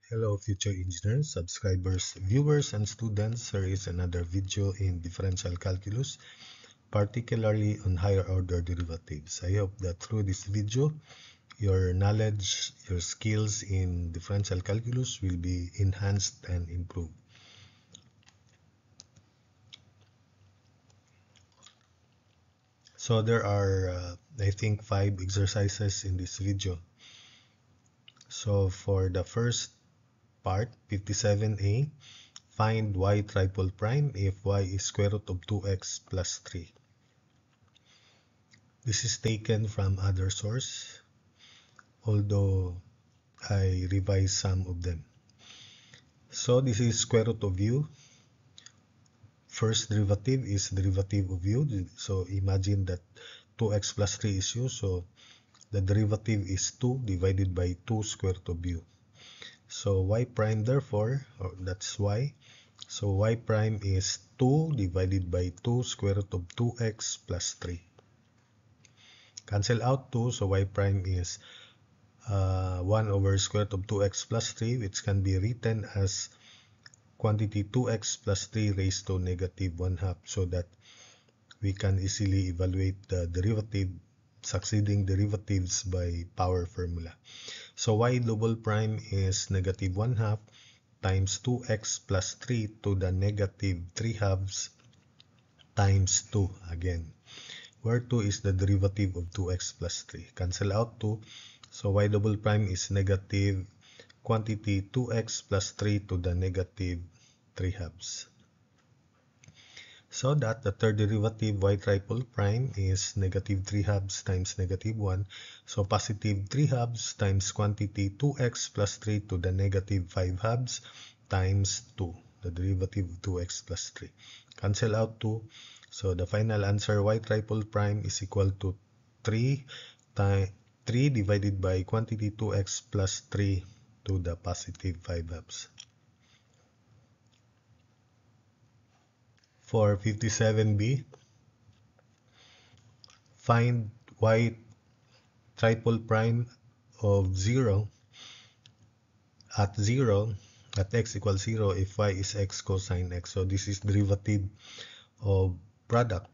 Hello future engineers, subscribers, viewers, and students. Here is another video in differential calculus, particularly on higher order derivatives. I hope that through this video, your knowledge, your skills in differential calculus will be enhanced and improved. So there are, I think, 5 exercises in this video. So for the first part, 57a, find y triple prime if y is square root of 2x plus 3. This is taken from other source, although I revised some of them. So this is square root of u. First derivative is derivative of u. So imagine that 2x plus 3 is u. So the derivative is 2 divided by 2 square root of u. So y prime therefore, that's y. So y prime is 2 divided by 2 square root of 2x plus 3. Cancel out 2, so y prime is 1 over square root of 2x plus 3, which can be written as quantity 2x plus 3 raised to negative 1/2, so that we can easily evaluate the derivative, succeeding derivatives by power formula. So y double prime is negative 1/2 times 2x plus 3 to the negative 3/2 times 2 again, where 2 is the derivative of 2x plus 3. Cancel out 2. So y double prime is negative quantity 2x plus 3 to the negative 3/2. So that the third derivative y triple prime is negative 3/2 times negative 1. So positive 3/2 times quantity 2x plus 3 to the negative 5/2 times 2, the derivative of 2x plus 3. Cancel out 2. So the final answer y triple prime is equal to 3 divided by quantity 2x plus 3 to the positive 5/2. For 57b, find y triple prime of 0 at x equals 0 if y is x cosine x. So this is derivative of product.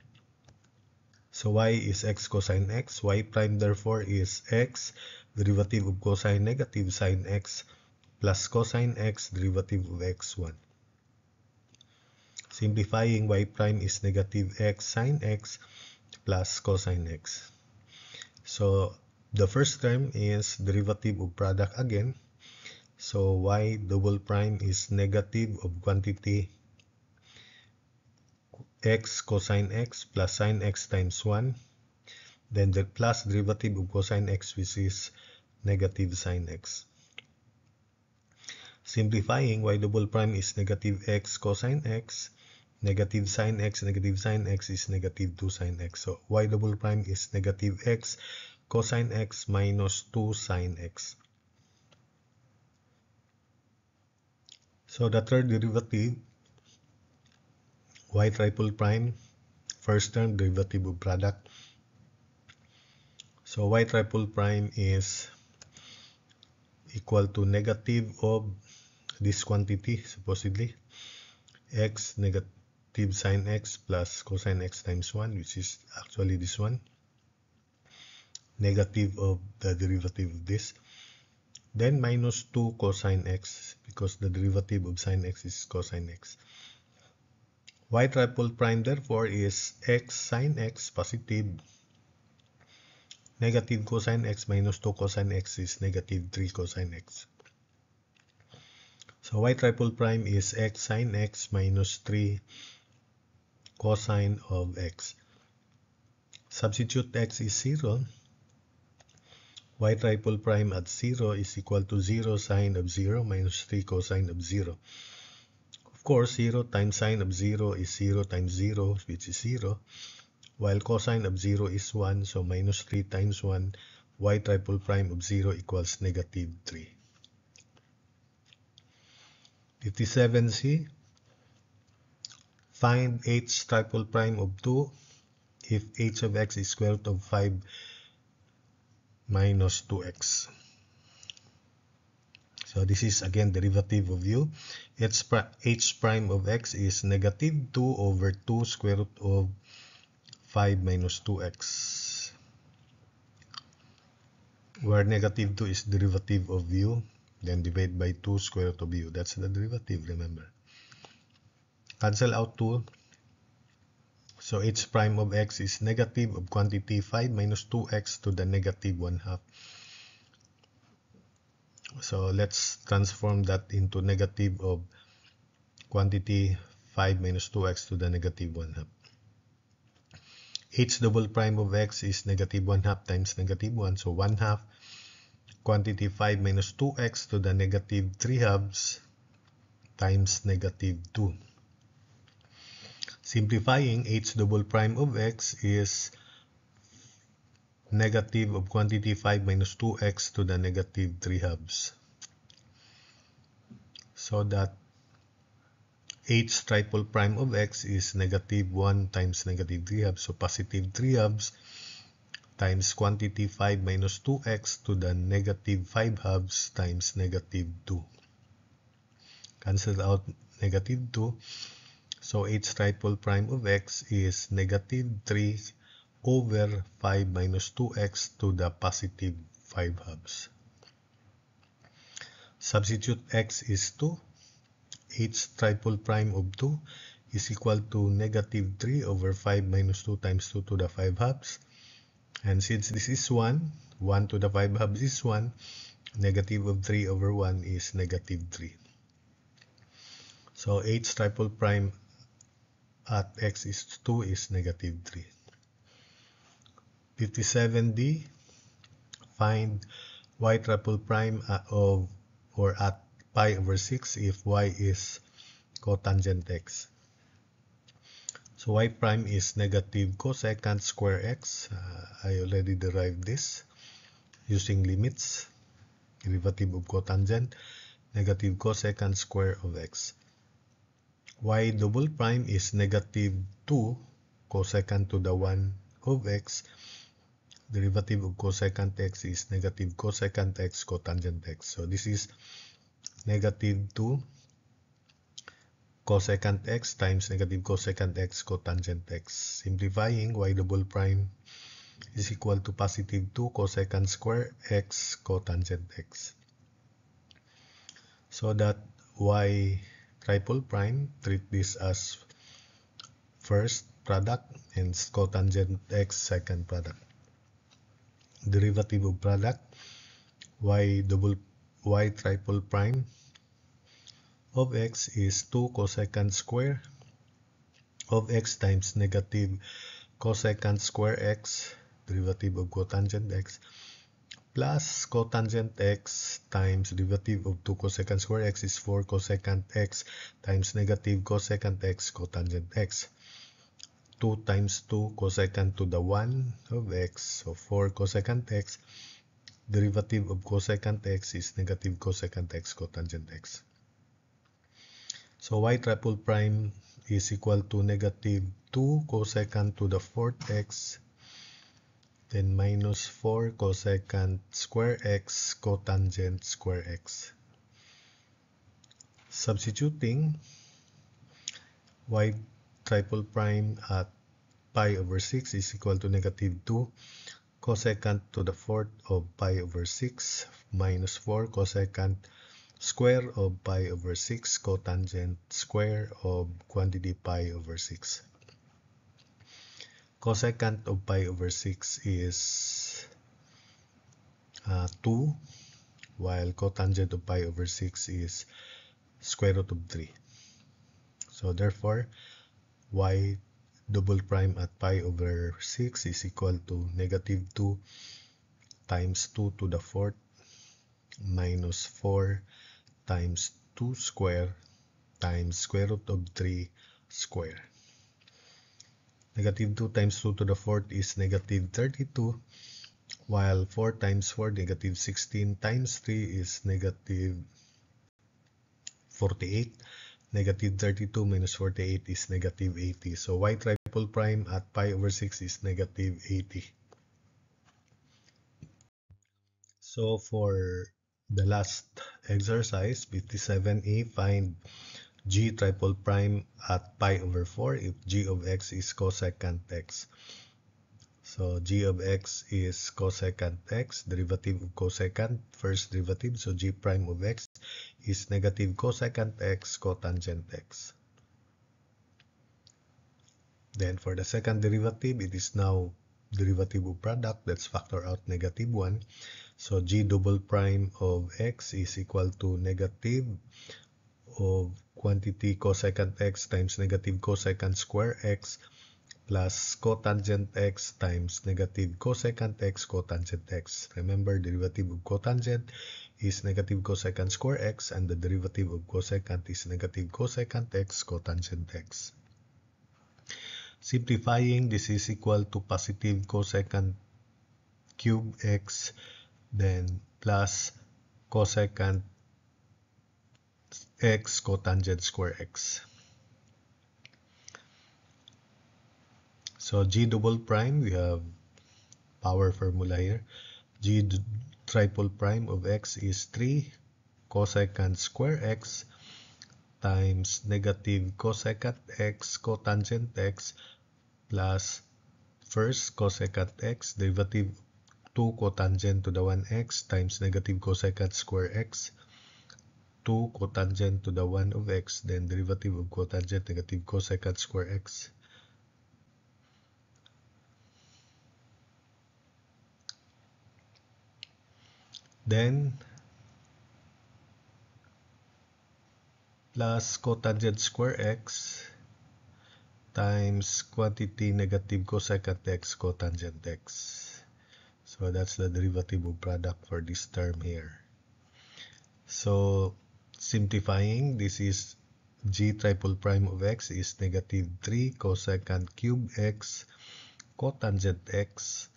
So y is x cosine x, y prime therefore is x, derivative of cosine negative sine x, plus cosine x, derivative of x1. Simplifying, y prime is negative x sine x plus cosine x. So the first term is derivative of product again. So y double prime is negative of quantity x cosine x plus sine x times 1. Then the plus derivative of cosine x, which is negative sine x. Simplifying, y double prime is negative x cosine x, negative sine x is negative 2 sine x. So y double prime is negative x cosine x minus 2 sine x. So the third derivative, y triple prime, first term derivative of product. So y triple prime is equal to negative of this quantity, supposedly, x negative sine x plus cosine x times 1, which is actually this one, negative of the derivative of this, then minus 2 cosine x, because the derivative of sine x is cosine x. Y triple prime therefore is x sine x positive, negative cosine x minus 2 cosine x is negative 3 cosine x. So y triple prime is x sine x minus 3 cosine of x. Substitute x is 0. Y triple prime at 0 is equal to 0 sine of 0 minus 3 cosine of 0. Of course, 0 times sine of 0 is 0 times 0, which is 0. While cosine of 0 is 1, so minus 3 times 1, y triple prime of 0 equals negative 3. 57c, find h triple prime of 2 if h of x is square root of 5 minus 2x. So this is again derivative of u. H prime of x is negative 2 over 2 square root of 5 minus 2x, where negative 2 is derivative of u, then divide by 2 square root of u. That's the derivative, remember. Cancel out 2. So h prime of x is negative of quantity 5 minus 2x to the negative 1/2. So let's transform that into negative of quantity 5 minus 2x to the negative 1/2. H double prime of x is negative 1/2 times negative 1. So 1/2 quantity 5 minus 2x to the negative 3/2 times negative 2. Simplifying, h double prime of x is negative of quantity 5 minus 2x to the negative 3/2. So that h triple prime of x is negative 1 times negative 3/2. So positive 3/2 times quantity 5 minus 2x to the negative 5/2 times negative 2. Cancel out negative 2. So h triple prime of x is negative 3 over 5 minus 2x to the positive 5/2. Substitute x is 2. H triple prime of 2 is equal to negative 3 over 5 minus 2 times 2 to the 5/2. And since this is 1, 1 to the 5/2 is 1, negative of 3 over 1 is negative 3. So h triple prime at x is 2 is negative 3. 57D, find y triple prime of or at pi over 6 if y is cotangent x. So y prime is negative cosecant square x. I already derived this using limits. Derivative of cotangent, negative cosecant square of x. Y double prime is negative 2 cosecant to the 1 of x. Derivative of cosecant x is negative cosecant x cotangent x. So this is negative 2 cosecant x times negative cosecant x cotangent x. Simplifying, y double prime is equal to positive 2 cosecant square x cotangent x. So that y triple prime, treat this as first product and cotangent x second product. Derivative of product, y triple prime of x is 2 cosecant square of x times negative cosecant square x, derivative of cotangent x, plus cotangent x times derivative of 2 cosecant square x is 4 cosecant x times negative cosecant x cotangent x. 2 times 2 cosecant to the 1 of x, so 4 cosecant x. Derivative of cosecant x is negative cosecant x cotangent x. So y triple prime is equal to negative 2 cosecant to the 4th x, then minus 4 cosecant square x cotangent square x. Substituting, y triple prime at pi over 6 is equal to negative 2 cosecant to the 4th of pi over 6 minus 4 cosecant square of pi over 6 cotangent square of quantity pi over 6. Cosecant of pi over 6 is 2, while cotangent of pi over 6 is square root of 3. So therefore, y double prime at pi over 6 is equal to negative 2 times 2 to the 4th minus 4 times 2 square times square root of 3 square. Negative 2 times 2 to the 4th is negative 32, while 4 times 4, negative 16 times 3 is negative 48. Negative 32 minus 48 is negative 80. So y triple prime at pi over 6 is negative 80. So for The last exercise, 57A, find g triple prime at pi over 4 if g of x is cosecant x. So g of x is cosecant x, derivative of cosecant, first derivative, so g prime of x is negative cosecant x cotangent x. Then for the second derivative, it is now derivative of product. Let's factor out negative 1. So g double prime of x is equal to negative of quantity cosecant x times negative cosecant square x plus cotangent x times negative cosecant x cotangent x. Remember, derivative of cotangent is negative cosecant square x and the derivative of cosecant is negative cosecant x cotangent x. Simplifying, this is equal to positive cosecant cube x, then plus cosecant x cotangent square x. So g double prime, we have power formula here. G triple prime of x is 3 cosecant square x times negative cosecant x cotangent x plus first cosecant x, derivative 2 cotangent to the 1x times negative cosecant square x, 2 cotangent to the 1 of x, then derivative of cotangent negative cosecant square x. Then plus cotangent square x times quantity negative cosecant x cotangent x. So that's the derivative of product for this term here. So simplifying, this is g triple prime of x is negative 3 cosecant cube x cotangent x.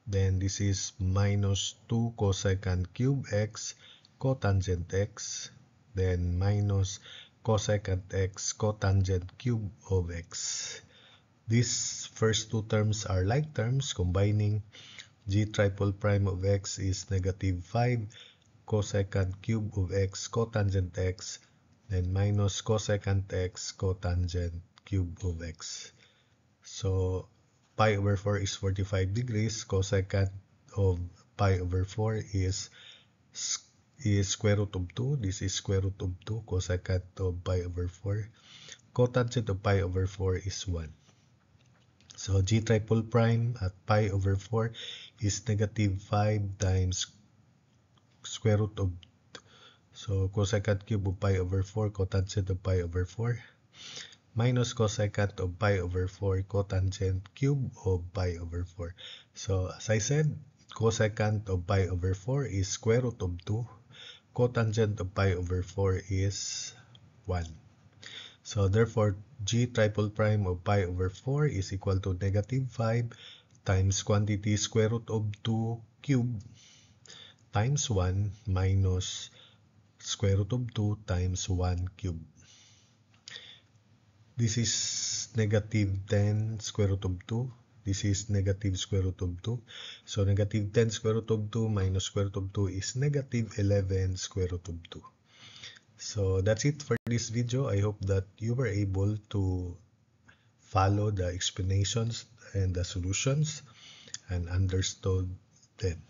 Then this is minus 2 cosecant cube x cotangent x. Then minus cosecant x cotangent cube of x. These first two terms are like terms. Combining, g triple prime of x is negative 5 cosecant cube of x cotangent x, then minus cosecant x cotangent cube of x. So pi over 4 is 45 degrees. Cosecant of pi over 4 is square root of 2. This is square root of 2. Cosecant of pi over 4. Cotangent of pi over 4 is 1. So g triple prime at pi over 4 is negative 5 times square root of, so cosecant cube of pi over 4, cotangent of pi over 4, minus cosecant of pi over 4 cotangent cube of pi over 4. So as I said, cosecant of pi over 4 is square root of 2. Cotangent of pi over 4 is 1. So therefore, g triple prime of pi over 4 is equal to negative 5 times quantity square root of 2 cube times 1 minus square root of 2 times 1 cube. This is negative 10 square root of 2. This is negative square root of 2. So negative 10 square root of 2 minus square root of 2 is negative 11 square root of 2. So that's it for this video. I hope that you were able to follow the explanations and the solutions and understood them.